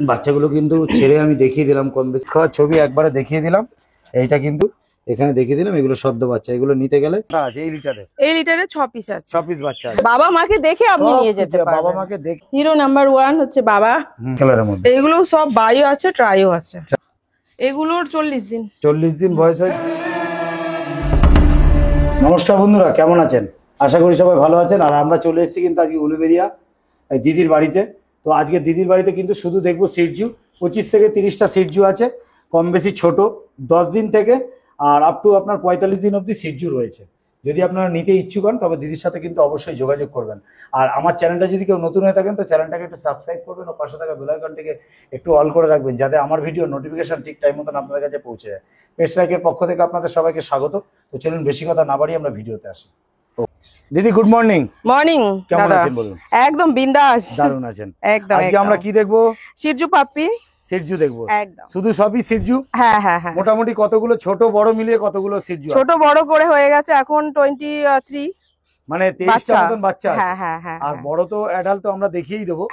বাচ্চাগুলো কিন্তু ছেড়ে আমি দেখিয়ে দিলাম, কম বেশি খাওয়ার ছবি একবারে দেখিয়ে দিলাম। এইটা কিন্তু এখানে দেখিয়ে দিলাম, এগুলো সদ্য বাচ্চা। এগুলো নিতে গেলে আছে এই লিটারে 6 পিস আছে, 6 পিস বাচ্চা আছে। বাবা মাকে দেখে আপনি নিয়ে যেতে পারবেন। বাবা মাকে দেখে। হিরো নাম্বার 1 হচ্ছে বাবা কালারের মধ্যে। এগুলো সব বায়ো আছে, ট্রাইও আছে। এগুলোর 40 দিন বয়স হয়েছে। নমস্কার বন্ধুরা, কেমন আছেন? আশা করি সবাই ভালো আছেন। আর আমরা চলে এসেছি কিন্তু আজকে উলুবেড়িয়া দিদির বাড়িতে। তো আজকে দিদির বাড়িতে কিন্তু শুধু দেখবো সিটজু। 25 থেকে 30টা সিটজু আছে, কম বেশি ছোট, 10 দিন থেকে আর আপ টু আপনার 45 দিন অবধি সিটজু রয়েছে। যদি আপনারা নিতে ইচ্ছুক হন তবে দিদির সাথে কিন্তু অবশ্যই যোগাযোগ করবেন। আর আমার চ্যানেলটা যদি কেউ নতুন হয়ে থাকেন তো চ্যানেলটাকে একটু সাবস্ক্রাইব করবেন ও পাশে থাকা বেল আইকনটিকে একটু অল করে রাখবেন, যাতে আমার ভিডিও নোটিফিকেশন ঠিক টাইম মতন আপনাদের কাছে পৌঁছে যায়। পেজ লাইকের পক্ষ থেকে আপনাদের সবাইকে স্বাগত। তো চলুন বেশি কথা না বাড়িয়ে আমরা ভিডিওতে আসি। দিদি গুড মর্নিং। মর্নিং। কেমন আছেন বলুন? একদম বিন্দাস, দারুণ আছেন একদম। আজকে আমরা কি দেখবো? Shih Tzu puppy. সিটজু দেখবো একদম, শুধু সবই সিটজু। হ্যাঁ হ্যাঁ হ্যাঁ। মোটামুটি কতগুলো ছোট বড় মিলিয়ে কতগুলো সিটজু? ছোট বড় করে হয়ে গেছে এখন 23, মানে 23টা মতন বাচ্চা। হ্যাঁ হ্যাঁ হ্যাঁ। আর বড় তো অ্যাডাল্ট তো আমরা দেখিয়েই দেবো,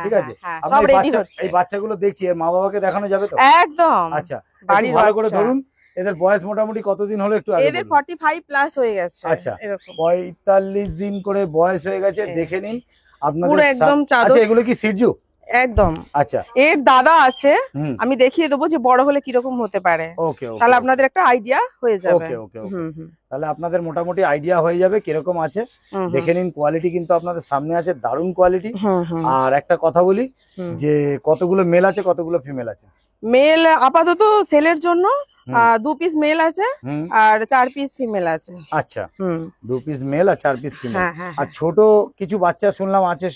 ঠিক আছে? সব রেডি হচ্ছে। এই বাচ্চাগুলো দেখছি এর মা বাবাকে দেখানো যাবে তো? একদম। আচ্ছা, বাড়ির ভালো করে ধরুন। এদের বয়স মোটামুটি কতদিন হলো একটু আগে? এদের 45 প্লাস হয়ে গেছে। আচ্ছা, 45 দিন করে বয়স হয়ে গেছে। দেখে নিন আপনাদের পুরো একদম চাদর। আচ্ছা, এগুলো কি সিটজু? একদম। আচ্ছা, এর দাদা আছে, আমি দেখিয়ে দেবো যে বড় হলে কিরকম হতে পারে। ওকে, তাহলে আপনাদের একটা আইডিয়া হয়ে যাবে। ওকে ওকে ওকে। তাহলে আপনাদের মোটামুটি আইডিয়া হয়ে যাবে কিরকম আছে। দেখে নিন, কোয়ালিটি কিন্তু আপনাদের সামনে আছে, দারুণ কোয়ালিটি। আর একটা কথা বলি যে কতগুলো মেল আছে কতগুলো ফিমেল আছে? মেল আপাতত সেলের জন্য 2 পিস মেল আছে আর 4 পিস ফিমেল আছে। আচ্ছা, 2 পিস মেল আর 4 পিস ফিমেল। আর ছোট কিছু বাচ্চা শুনলাম আছে,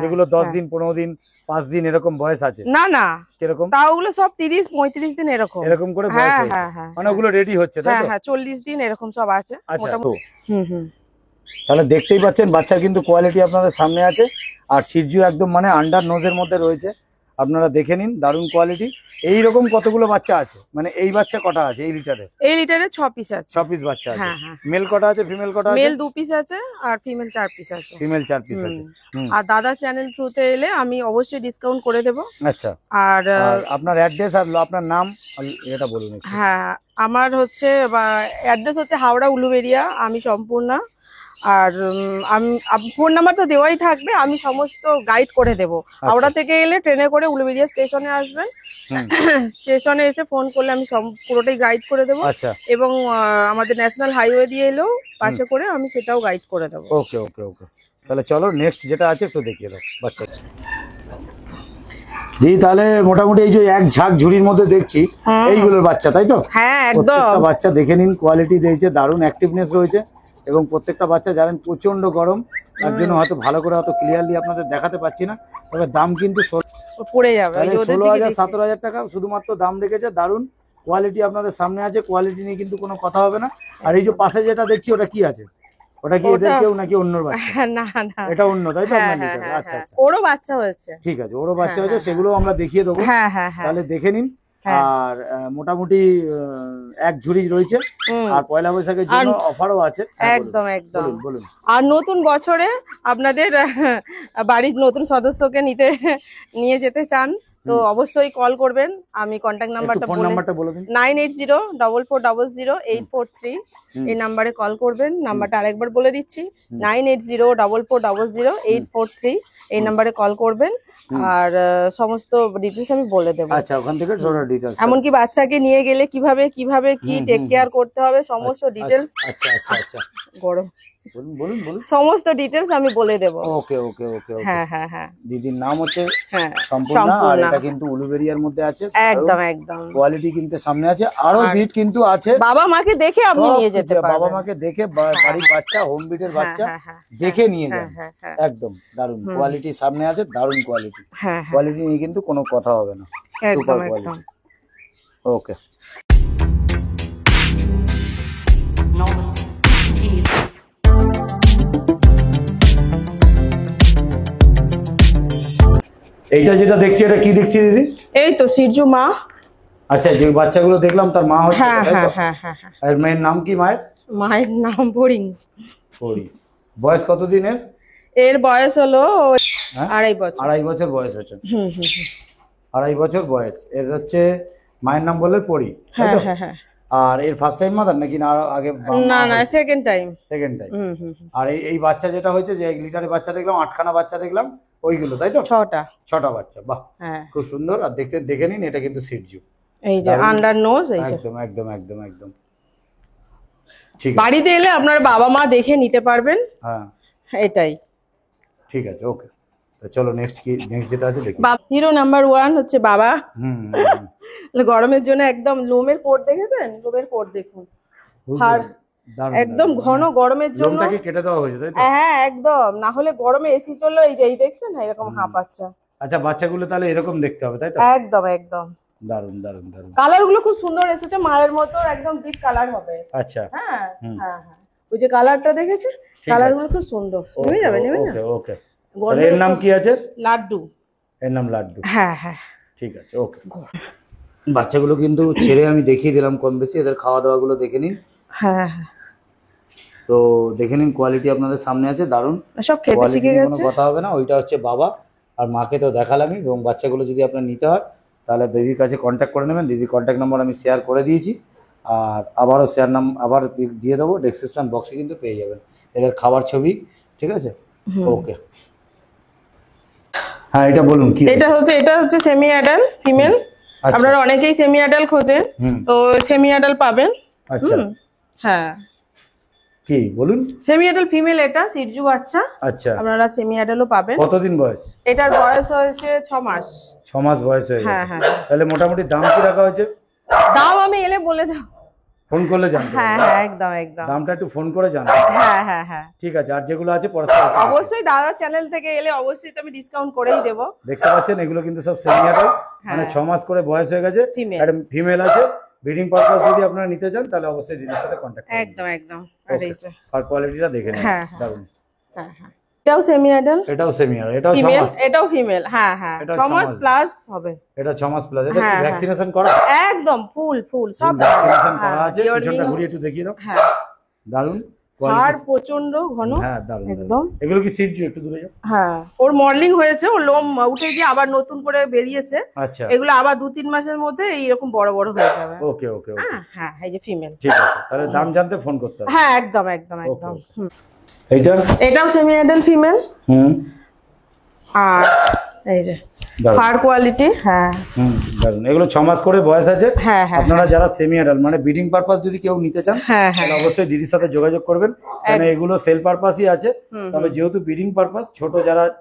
যেগুলো 10 দিন 15 দিন 5 দিন এরকম বয়স আছে। না না, কিরকম? তা ওগুলো সব 30-35 দিন এরকম করে বয়স হচ্ছে। মানে ওগুলো রেডি হচ্ছে, তাই তো? হ্যাঁ, 40 দিন এরকম সব আছে মোটামুটি। তাহলে দেখতেই পাচ্ছেন বাচ্চার কিন্তু কোয়ালিটি আপনাদের সামনে আছে। আর সিটজু একদম মানে আন্ডার নোজের মধ্যে রয়েছে, আপনারা দেখে নিন, দারুণ কোয়ালিটি। এইরকম কতগুলো বাচ্চা আছে? মানে এই বাচ্চা কটা আছে এই লিটারে? এই লিটারে 6 পিস আছে। 6 পিস বাচ্চা আছে। মেল কটা আছে, ফিমেল কটা আছে? মেল 2 পিস আছে আর ফিমেল 4 পিস আছে। ফিমেল 4 পিস আছে। আর দাদা চ্যানেল থ্রুতে এলে আমি অবশ্যই ডিসকাউন্ট করে দেব। আচ্ছা, আর আপনার অ্যাড্রেস আর আপনার নাম এটা বলুন। হ্যাঁ, আমার হচ্ছে অ্যাড্রেস হচ্ছে হাওড়া উলুবেড়িয়া, আমি সম্পূর্ণা। আর ফোন নাম্বার তো দেওয়াই থাকবে, আমি সমস্ত গাইড করে দেব। হাওড়া থেকে এলে ট্রেনে করে উলুবেড়িয়া স্টেশনে আসবেন, স্টেশনে এসে ফোন করলে আমি পুরোটাই গাইড করে দেবো। এবং আমাদের ন্যাশনাল হাইওয়ে দিয়ে এলেও পাশে করে আমি সেটাও গাইড করে দেবো। ওকে ওকে ওকে। তাহলে চলো নেক্সট যেটা আছে একটু দেখিয়ে দাও বাচ্চা। জি, তাহলে মোটামুটি এই যে এক ঝাঁক ঝুড়ির মধ্যে দেখছি এইগুলোর বাচ্চা, তাই তো? হ্যাঁ, একদম। বাচ্চা দেখে নিন, কোয়ালিটি দিয়েছে, দারুণ অ্যাক্টিভনেস রয়েছে। এবং প্রত্যেকটা বাচ্চা জানেন প্রচন্ড গরম, তার জন্য হয়তো ভালো করে হয়তো ক্লিয়ারলি আপনাদের দেখাতে পাচ্ছি না। তবে দাম কিন্তু পড়ে যাবে 16,000-17,000 টাকা শুধুমাত্র দাম রেখেছে। দারুণ কোয়ালিটি আপনাদের সামনে আছে, কোয়ালিটি নিয়ে কিন্তু কোনো কথা হবে না। আর এই যে পাশে যেটা দেখছি ওটা কি আছে? ওটা কি এদের কেউ নাকি অন্যর বাচ্চা? না না, এটা অন্য, তাই তো? আচ্ছা আচ্ছা, ওরও বাচ্চা হয়েছে। ঠিক আছে, ওরও বাচ্চা হয়েছে, সেগুলো আমরা দেখিয়ে দেবো। তাহলে দেখে নিন। আর মোটামুটি এক ঝুড়ি রয়েছে। আর পয়লা বৈশাখের জন্য অফারও আছে। একদম একদম। বলুন। আর নতুন বছরে আপনাদের বাড়ির নতুন সদস্যকে নিয়ে যেতে চান তো অবশ্যই কল করবেন। আমি কন্ট্যাক্ট নাম্বারটা বলে দিন। 9804440843 এই নাম্বারে কল করবেন। নাম্বারটা আরেকবার বলে দিচ্ছি, 9804440843 এই নাম্বারে কল করবেন। আর সমস্ত ডিটেলস আমি বলে দেবো। আচ্ছা, ওখান থেকে টোটাল ডিটেলস, এমনকি বাচ্চাকে নিয়ে গেলে কিভাবে কি টেক কেয়ার করতে হবে সমস্ত ডিটেলস। আচ্ছা আচ্ছা আচ্ছা, গরম, বলুন বলুন, সমস্ত ডিটেলস আমি বলে দেব। ওকে ওকে ওকে। হ্যাঁ হ্যাঁ হ্যাঁ। দিদির নাম হচ্ছে সম্পূর্ণা, আর এটা কিন্তু উলুবেড়িয়ার মধ্যে আছে। একদম একদম, কোয়ালিটি কিন্তু সামনে আছে, আরো বিট কিন্তু আছে। বাবা মাকে দেখে আপনি নিয়ে যেতে পারবেন। বাবা মাকে দেখে, বাড়ির বাচ্চা, হোম বিটের বাচ্চা দেখে নিয়ে যান। একদম দারুণ কোয়ালিটি সামনে আছে, দারুণ কোয়ালিটি। কোয়ালিটি নিয়ে কিন্তু কোনো কথা হবে না, সুপার কোয়ালিটি। ওকে। এইটা যেটা দেখছি এটা কি দেখছি দিদি? এই তো সিটজু মা। আচ্ছা, যে বাচ্চাগুলো দেখলাম তার মা হচ্ছে? আর মায়ের নাম কি? মায়ের নাম পরি। বয়স কত দিনের? এর বয়স হলো হ্যাঁ 2.5 বছর। 2.5 বছর বয়স হচ্ছে। হুম হুম হুম। 2.5 বছর বয়স। এর হচ্ছে মায়ের নাম বললে পরি, তাই হ্যাঁ তো? হ্যাঁ হ্যাঁ। আর এর ফার্স্ট টাইম মাদার নাকি না আরো আগে না না, সেকেন্ড টাইম। Second time? হুম হুম হুম। আর এই বাচ্চা যেটা হয়েছে, যে 1 লিটারের বাচ্চা দেখলাম, 8খানা বাচ্চা দেখলাম, ওইগুলো তাই তো? 6টা। 6টা বাচ্চা, বাহ হ্যাঁ, খুব সুন্দর। আর দেখতে দেখে নিন, এটা কিন্তু সিটজু। এই যে দারুণ। আন্ডার নোজ, এই যে। একদম একদম একদম একদম ঠিক আছে। বাড়িতে এলে আপনার বাবা মা দেখে নিতে পারবেন, হ্যাঁ এটাই। ঠিক আছে, ওকে। তো চলো নেক্সট কি, নেক্সট যেটা আছে দেখি। হিরো নাম্বার 1 হচ্ছে বাবা। হুম গরমের জন্য একদম লোমের কোট দেখেছেন? লোমের কোট দেখুন, বুঝতে আর পেরেছি। দারুণ, একদম দারুণ। ঘন মানে গরমের জন্য। লোমটাকে কেটে দেওয়া হয়েছে তাই তো? হ্যাঁ একদম, না হলে গরমে এসি চললো, এই যে এই দেখছেন না এরকম হাঁপাচ্ছে। আচ্ছা, বাচ্চাগুলো তাহলে এরকম দেখতে হবে তাই তো? একদম একদম। দারুণ দারুণ দারুণ। কালার গুলো খুব সুন্দর এসেছে, মায়ের মতো একদম ডিপ কালার হবে। আচ্ছা হ্যাঁ হুম। হ্যাঁ হ্যাঁ, ওই যে কালারটা দেখেছে, ঠিক কালার আছে। গুলো খুব সুন্দর। নেমে যাবে, নেমে ওকে যাবে। ওকে। তাহলে এর নাম কি আছে? লাড্ডু। এর নাম লাড্ডু। হ্যাঁ হ্যাঁ। ঠিক আছে, ওকে। বাচ্চাগুলো কিন্তু ছেড়ে আমি দেখিয়ে দিলাম কম বেশি, এদের খাওয়া দাওয়া গুলো দেখে নিন। হ্যাঁ হ্যাঁ, তো দেখে নিন, কোয়ালিটি আপনাদের সামনে আছে, দারুণ। সব খেতে কোয়ালিটি শিখে নিয়ে গেছে। কোনো কথা হবে না। ওইটা হচ্ছে বাবা, আর মাকে তো দেখালামই। এবং বাচ্চাগুলো যদি আপনার নিতে হয় তাহলে দিদির কাছে কন্ট্যাক্ট করে নেবেন। দিদির কন্ট্যাক্ট নাম্বার আমি শেয়ার করে দিয়েছি, আর আবারও আবার দিয়ে দেবো, ডেসক্রিপশন বক্সে কিন্তু পেয়ে যাবেন এদের খাবার ছবি, ঠিক আছে? ওকে, হ্যাঁ এটা বলুন কি? এটা হচ্ছে সেমি অ্যাডাল্ট ফিমেল। আচ্ছা। আপনারা অনেকেই সেমি অ্যাডাল্ট খোঁজেন, হুম। তো সেমি অ্যাডাল্ট পাবেন। আচ্ছা হ্যাঁ, কি বলুন? সেমি অ্যাডাল্ট ফিমেল, এটা সিটজু বাচ্চা। আচ্ছা, আপনারা সেমি অ্যাডাল্টও পাবেন। কতদিন বয়স? এটার বয়স হয়েছে 6 মাস। 6 মাস বয়স হয়ে হ্যাঁ গেছে। হ্যাঁ। তাহলে মোটামুটি দাম কি রাখা হয়েছে? দাম আমি এলে বলে দাও। ফোন করলে জানতে হ্যাঁ পারবেন। হ্যাঁ, একদম একদম। দামটা একটু ফোন করে জানতে পারবেন। হ্যাঁ হ্যাঁ হ্যাঁ, ঠিক আছে। আর যেগুলো আছে পরস্পর অবশ্যই দাদার চ্যানেল থেকে এলে অবশ্যই তো আমি ডিসকাউন্ট করেই দেবো। দেখতে পাচ্ছেন, এগুলো কিন্তু সব সেমি অ্যাডাল্ট, মানে 6 মাস করে বয়স হয়ে গেছে। Female। একটা ফিমেল আছে। ব্রিডিং পারপাস যদি আপনারা নিতে চান তাহলে অবশ্যই দিদির সাথে কন্ট্যাক্ট করুন। একদম একদম। আর এই যে আর কোয়ালিটিটা দেখে নিন, হ্যাঁ, হ্যাঁ। দারুণ। হ্যাঁ হ্যাঁ, এটাও সেমি অ্যাডাল্ট এটাও সেমি অ্যাডাল্ট, এটাও 6 ফিমেল, মাস। এটাও ফিমেল। হ্যাঁ হ্যাঁ, এটাও 6 6 মাস মাস। প্লাস হবে। এটা 6 মাস প্লাস। এটা হ্যাঁ, হ্যাঁ। ভ্যাকসিনেশন করা? একদম ফুল ফুল সব ভ্যাকসিনেশন করা হ্যাঁ, আছে। yearly পিছনটা ঘুরিয়ে একটু দেখিয়ে দাও। হ্যাঁ, দারুণ আর কোয়ালিটি। প্রচন্ড ঘন। হ্যাঁ দারুণ একদম। দারুণ। এগুলো কি সিটজু? একটু দূরে যাও। হ্যাঁ, ওর মডেলিং হয়েছে, ওর লোম উঠে গিয়ে আবার নতুন করে বেরিয়েছে। আচ্ছা, এগুলো আবার 2-3 মাসের মধ্যে এইরকম বড় বড় হয়ে যাবে। ওকে ওকে ওকে, হ্যাঁ হ্যাঁ, এই যে ফিমেল। ঠিক আছে। তাহলে দাম জানতে ফোন করতে হবে। হ্যাঁ একদম একদম একদম। ওকে। হুম। এইটা? এটাও সেমি অ্যাডাল্ট ফিমেল। হুম, আর এই যে দারুণ। Fur quality. হ্যাঁ হুম, দারুণ। এগুলো 6 মাস করে বয়স আছে। হ্যাঁ হ্যাঁ আপনারা যারা সেমি অ্যাডাল্ট মানে ব্রিডিং পারপাস যদি কেউ নিতে চান হ্যাঁ হ্যাঁ। তাহলে অবশ্যই দিদির সাথে যোগাযোগ করবেন, কারণ এগুলো সেল পারপাসই আছে। তবে যেহেতু ব্রিডিং পারপাস,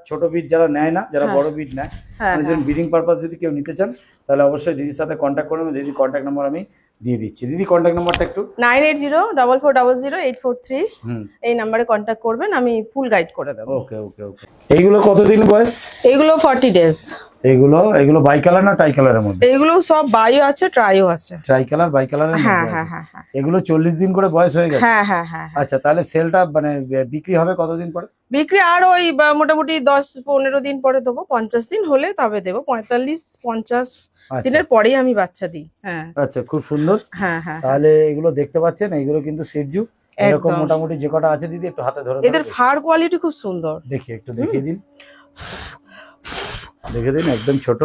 ছোট বিট যারা নেয় না, যারা বড় বিট নেয়, হ্যাঁ, মানে যদি ব্রিডিং পারপাস যদি কেউ নিতে চান তাহলে অবশ্যই দিদির সাথে কন্ট্যাক্ট করবেন। দিদির কন্ট্যাক্ট নাম্বার আমি দিয়ে দিচ্ছি। দিদি কন্ট্যাক্ট নাম্বারটা একটু। 9804400843 হুম, এই নাম্বারে কন্ট্যাক্ট করবেন, আমি ফুল গাইড করে দেবো। ওকে ওকে ওকে। এইগুলো কতদিন বয়স? এগুলো 40 ডেজ। এগুলো বাই কালার না ট্রাই কালারের মধ্যে? এগুলো সব বায়ো আছে, ট্রাইও আছে। ট্রাই কালার বাই কালারের হ্যাঁ মধ্যে হ্যাঁ আছে। হ্যাঁ হ্যাঁ এগুলো 40 দিন করে বয়স হয়ে গেছে? হ্যাঁ হ্যাঁ হ্যাঁ হ্যাঁ। আচ্ছা, তাহলে সেলটা মানে বিক্রি হবে কতদিন পরে? বিক্রি আর ওই মোটামুটি 10-15 দিন পরে দেবো। 50 দিন হলে তবে দেবো। 45-50 দিনের পরেই আমি বাচ্চা দিই। হ্যাঁ আচ্ছা, খুব সুন্দর। হ্যাঁ হ্যাঁ। তাহলে এগুলো দেখতে পাচ্ছেন, এগুলো কিন্তু সিটজু। এরকম একদম। মোটামুটি যে কটা আছে দিদি একটু হাতে ধরে এদের ফার কোয়ালিটি খুব সুন্দর। দেখি, একটু দেখিয়ে দিন। দেখে দিন, একদম ছোট।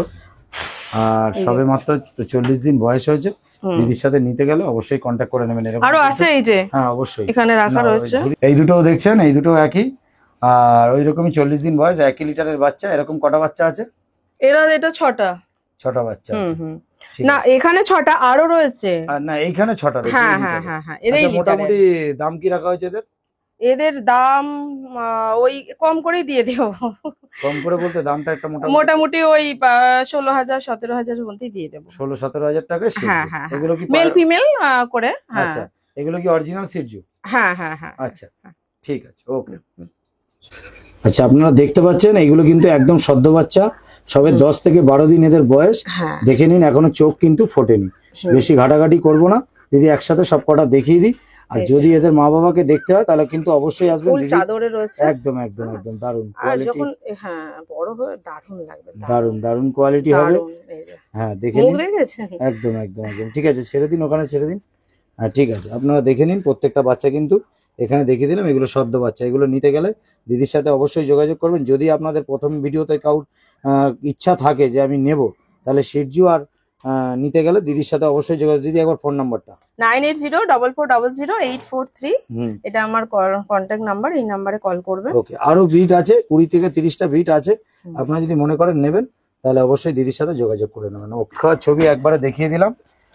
আর সবে মাত্র 40 দিন বয়স হয়েছে। দিদির সাথে নিতে গেলে অবশ্যই কন্ট্যাক্ট করে নেবেন। এরকম আরো আছে এই যে হ্যাঁ অবশ্যই এখানে রাখা রয়েছে। এই দুটো দেখছেন, এই দুটো একই। আর ওই রকমই 40 দিন বয়স, 1 লিটারের বাচ্চা। এরকম কটা বাচ্চা আছে? এটা 6টা। 6টা বাচ্চা আছে। হুম। ঠিক না, এখানে 6টা আরো রয়েছে। আর না, এইখানে 6টা রয়েছে। হ্যাঁ এই হ্যাঁ লিটারে। হ্যাঁ হ্যাঁ, এদের আচ্ছা, মোটামুটি দাম কি রাখা হয়েছে এদের? এদের দাম ওই কম করেই দিয়ে দেবো। কম করে বলতে দামটা একটা মোটামুটি ওই 16,000-17,000 মধ্যেই দিয়ে দেবো। 16-17 হাজার টাকা। হ্যাঁ হ্যাঁ, এগুলো কি মেল ফিমেল করে। হ্যাঁ আচ্ছা, এগুলো কি অরিজিনাল সিটজু? হ্যাঁ হ্যাঁ হ্যাঁ। আচ্ছা, ঠিক আছে, ওকে। আচ্ছা, আপনারা দেখতে পাচ্ছেন এগুলো কিন্তু একদম সদ্য বাচ্চা, সবে 10 থেকে 12 দিন এদের বয়স। হ্যাঁ। দেখে নিন, এখনো চোখ কিন্তু ফোটেনি। বেশি ঘাটাঘাটি করবো না, দিদি একসাথে সব কটা দেখিয়ে দিই। আর যদি এদের মা বাবাকে দেখতে হয় তাহলে কিন্তু অবশ্যই আসবেন ফুল দিদি। চাদরে রয়েছে। একদম একদম একদম দারুন আর কোয়ালিটি। যখন হ্যাঁ বড় হয়ে দারুণ লাগবে। দারুন দারুন কোয়ালিটি হবে। দারুণ, এই যে হ্যাঁ দেখে মুখ নিন। দেখেছেন? একদম একদম একদম ঠিক আছে, ছেড়ে দিন, ওখানে ছেড়ে দিন। হ্যাঁ ঠিক আছে, আপনারা দেখে নিন। প্রত্যেকটা বাচ্চা কিন্তু এখানে দেখিয়ে দিলাম, এগুলো সদ্য বাচ্চা। এগুলো নিতে গেলে দিদির সাথে অবশ্যই যোগাযোগ করবেন। যদি আপনাদের প্রথম ভিডিওতে কারোর ইচ্ছা থাকে যে আমি নেব, তাহলে শিরজু আর নিতে গেলে দিদির সাথে অবশ্যই যোগাযোগ। দিদি একবার ফোন নাম্বারটা। 9804400843 হুম, এটা আমার কন্ট্যাক্ট নাম্বার, এই নাম্বারে কল করবে। ওকে। আরো বিট আছে, 20 থেকে 30টা বিট আছে। হুম। আপনারা যদি মনে করেন নেবেন, তাহলে অবশ্যই দিদির সাথে যোগাযোগ করে নেবেন। ওখার ছবি একবারে দেখিয়ে দিলাম।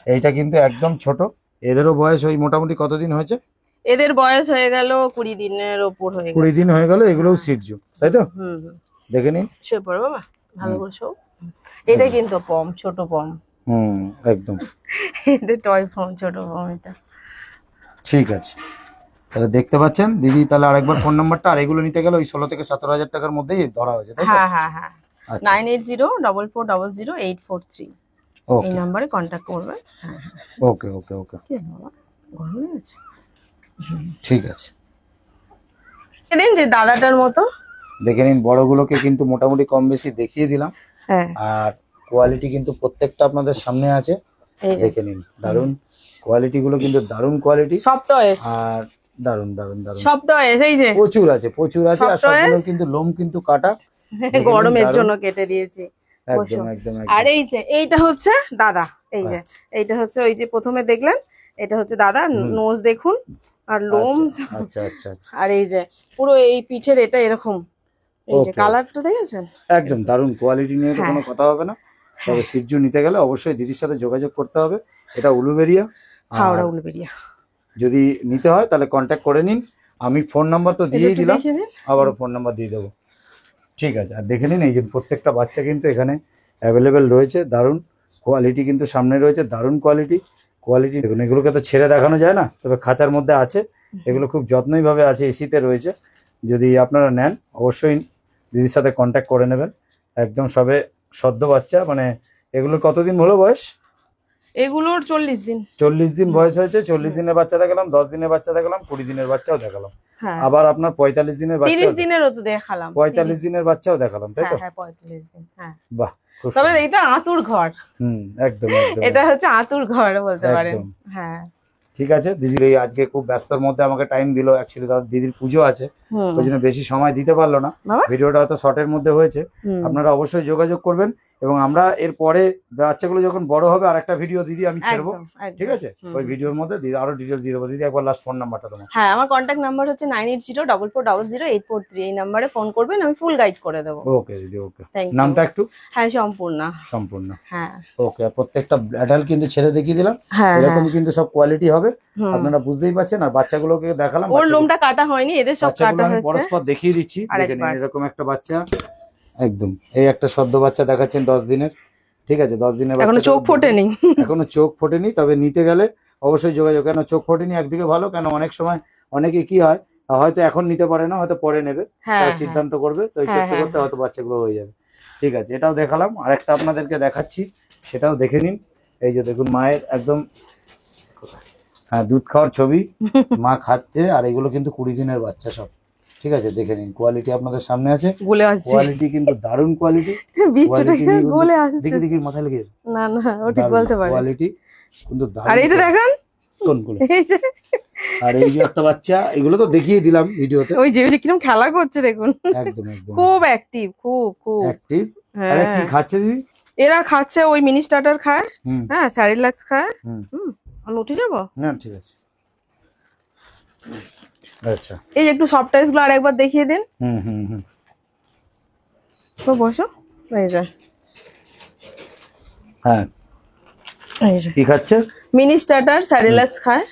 এইটা কিন্তু একদম ছোট। এদেরও বয়স ওই মোটামুটি কতদিন হয়েছে? এদের বয়স হয়ে গেল 20 দিনের ওপর হয়ে গেল। 20 দিন হয়ে গেল। এগুলোও শিরজু, তাই তো? হুম হুম। দেখে নিন। শুয়ে পড়ো বাবা, ভালো করে শো। এটা কিন্তু পম, ছোট পম। হুম, একদম এটা টয় পম, ছোট পম এটা। ঠিক আছে। তাহলে দেখতে পাচ্ছেন দিদি। তাহলে আরেকবার ফোন নাম্বারটা। আর এগুলো নিতে গেলে ওই 16 থেকে 17,000 টাকার মধ্যেই ধরা হয়েছে, তাই তো? হ্যাঁ হ্যাঁ হ্যাঁ। আচ্ছা, 9804400843 এই ওকে নাম্বারে কন্ট্যাক্ট করবে। হ্যাঁ হ্যাঁ। ওকে ওকে ওকে, কি বাবা, গরম আছে? ঠিক আছে। দিন যে দাদাটার মতো। দেখে নিন, বড়গুলোকে কিন্তু মোটামুটি কম বেশি দেখিয়ে দিলাম। হ্যাঁ, আর কোয়ালিটি কিন্তু প্রত্যেকটা আপনাদের সামনে আছে। এই যে দেখে নিন, দারুন কোয়ালিটি গুলো, কিন্তু দারুন কোয়ালিটি। সব টয়েস, আর দারুন দারুন দারুন সব টয়েস এই যে প্রচুর আছে, প্রচুর আছে। আর সব সবগুলো toys। কিন্তু লোম কিন্তু কাটা। দেখে নিন, গরমের দারুন। জন্য কেটে দিয়েছি। একদম বসো। একদম আর একদম। এই যে এইটা হচ্ছে দাদা, এই যে এইটা হচ্ছে ওই যে প্রথমে দেখলেন, এটা হচ্ছে দাদা। নোজ দেখুন আর লোম। আচ্ছা আচ্ছা আচ্ছা। আর এই যে পুরো এই পিঠের এটা এরকম, এই যে Okay. কালারটা দেখেছেন? একদম দারুন কোয়ালিটি নিয়ে তো হ্যাঁ। কোনো কথা হবে না। তবে শিরজু নিতে গেলে অবশ্যই দিদির সাথে যোগাযোগ করতে হবে। এটা উলুবেরিয়া। আর হাওড়া উলুবেড়িয়া। যদি নিতে হয় তাহলে কন্ট্যাক্ট করে নিন। আমি ফোন নাম্বার তো দিয়েই একটু দিলাম, দেখিয়ে দিন। আবারও ফোন নাম্বার দিয়ে দেবো। ঠিক আছে। আর দেখে নিন, এই যে প্রত্যেকটা বাচ্চা কিন্তু এখানে অ্যাভেলেবেল রয়েছে। দারুণ কোয়ালিটি কিন্তু সামনে রয়েছে, দারুণ কোয়ালিটি। কোয়ালিটি দেখুন, এগুলোকে তো ছেড়ে দেখানো যায় না, তবে খাঁচার মধ্যে আছে। এগুলো খুব যত্নইভাবে আছে, এসিতে রয়েছে। যদি আপনারা নেন অবশ্যই দিদির সাথে কন্ট্যাক্ট করে নেবেন। একদম সবে সদ্য বাচ্চা, মানে এগুলোর কতদিন হলো বয়স? এগুলোর 40 দিন। 40 দিন বয়স হয়েছে। 40 দিনের বাচ্চা দেখালাম, 10 দিনের বাচ্চা দেখালাম, 20 দিনের বাচ্চাও দেখালাম। হ্যাঁ, আবার আপনার 45 দিনের বাচ্চা, 30 দিনেরও তো দেখালাম। 45 দিনের বাচ্চাও দেখালাম, তাই তো? হ্যাঁ হ্যাঁ, 45 দিন। হ্যাঁ, বাহ, খুব তবে সুন্দর। এটা আতুর ঘর। একদম একদম এটা হচ্ছে আতুর ঘর বলতে পারেন। একদম। হ্যাঁ। ঠিক আছে। দিদির এই আজকে খুব ব্যস্তর মধ্যে আমাকে টাইম দিল। অ্যাকচুয়ালি দাদা দিদির পুজো আছে, হুম। ওই জন্য বেশি সময় দিতে পারলো না। বাবা। ভিডিওটা হয়তো শর্টের মধ্যে হয়েছে। হুম। আপনারা অবশ্যই যোগাযোগ করবেন। এবং আমরা এর পরে বাচ্চাগুলো যখন বড় হবে আর একটা ভিডিও দিদি আমি ছেড়বো, একদম, একদম। ঠিক আছে? হুম। ওই ভিডিওর মধ্যে দিদি আরো ডিটেলস দিয়ে দেবো। দিদি একবার লাস্ট ফোন নাম্বারটা তোমার। হ্যাঁ, আমার কন্ট্যাক্ট নাম্বার হচ্ছে 9804400843 এই নাম্বারে ফোন করবেন, আমি ফুল গাইড করে দেবো। ওকে দিদি, ওকে। Thank you. নামটা একটু? হ্যাঁ, সম্পূর্ণা। সম্পূর্ণ। হ্যাঁ ওকে। আর প্রত্যেকটা অ্যাডাল্ট কিন্তু ছেড়ে দেখিয়ে দিলাম। হ্যাঁ এরকম কিন্তু সব কোয়ালিটি হবে, হুম। আপনারা বুঝতেই পারছেন। আর বাচ্চাগুলোকে দেখালাম, ওর লোমটা কাটা হয়নি, এদের সব বাচ্চাগুলো কাটা আমি হয়েছে। পরস্পর দেখিয়ে দিচ্ছি। দেখে নিন, আরেকবার। এরকম একটা বাচ্চা একদম। এই একটা সদ্য বাচ্চা দেখাচ্ছেন 10 দিনের, ঠিক আছে? 10 দিনের এখনো বাচ্চা চোখ ফোটেনি। এখনো চোখ ফোটেনি। তবে নিতে গেলে অবশ্যই যোগাযোগ। কেন চোখ ফোটেনি একদিকে ভালো, কেন অনেক সময় অনেকে কি হয়, হয়তো এখন নিতে পারে না, হয়তো পরে নেবে, হ্যাঁ, তারা হ্যাঁ। সিদ্ধান্ত করবে। তো এই হ্যাঁ, করতে হ্যাঁ, করতে হয়তো বাচ্চাগুলো হয়ে যাবে। ঠিক আছে, এটাও দেখালাম। আরেকটা আপনাদেরকে দেখাচ্ছি, সেটাও দেখে নিন। এই যে দেখুন, মায়ের একদম দুধ খাওয়ার ছবি, মা খাচ্ছে। আর এগুলো কিন্তু 20 দিনের বাচ্চা সব, ঠিক আছে? দেখে নিন, কোয়ালিটি আপনাদের সামনে আছে। গলে আসছে। কোয়ালিটি কিন্তু দারুণ কোয়ালিটি। বিচ্ছুটা গলে আসছে। দেখি দেখি মাথায় লেগে না না, ও ঠিক বলতে পারে। কোয়ালিটি কিন্তু আর দারুণ। এইটা দেখান। কোনগুলো? এই যে আর এই যে একটা বাচ্চা, এগুলো তো দেখিয়ে দিলাম ভিডিওতে। ওই যে কিরকম খেলা করছে দেখুন। একদম একদম খুব অ্যাক্টিভ, খুব খুব অ্যাক্টিভ। হ্যাঁ। আরে কি খাচ্ছে দিদি? এরা খাচ্ছে ওই মিনি স্টার্টার খায়, হুম হ্যাঁ স্যারিলাক্স খায়। হুম। হুম, আমি উঠে যাবো। না ঠিক আছে। আচ্ছা। এই যে একটু সফট টাইস গুলো আর একবার দেখিয়ে দিন। হুম হুম হুম। তো বসো। এই যে হ্যাঁ, এই যে কি খাচ্ছে? মিনি স্টার্টার স্যারিলাক্স খায়।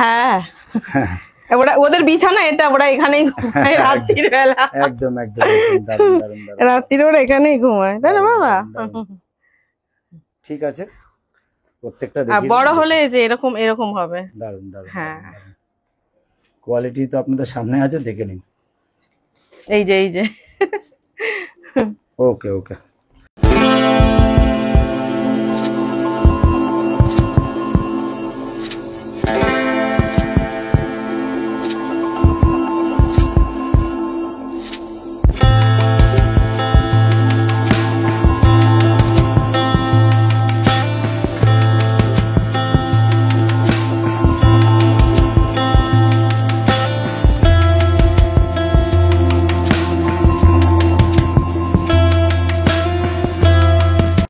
হ্যাঁ, ওরা ওদের বিছানা এটা, ওরা এখানেই ঘুমায় রাত্রির বেলা। একদম একদম একদম, দারুণ দারুণ দারুণ। রাত্রিরে ওরা এখানেই ঘুমায়, তাই না বাবা? দারুণ। ঠিক আছে, প্রত্যেকটা আর দেখিয়ে বড় দিন। হলে যে এরকম এরকম হবে। দারুণ দারুণ। হ্যাঁ। কোয়ালিটি তো আপনাদের সামনে আছে, দেখে নিন। এই যে ওকে ওকে।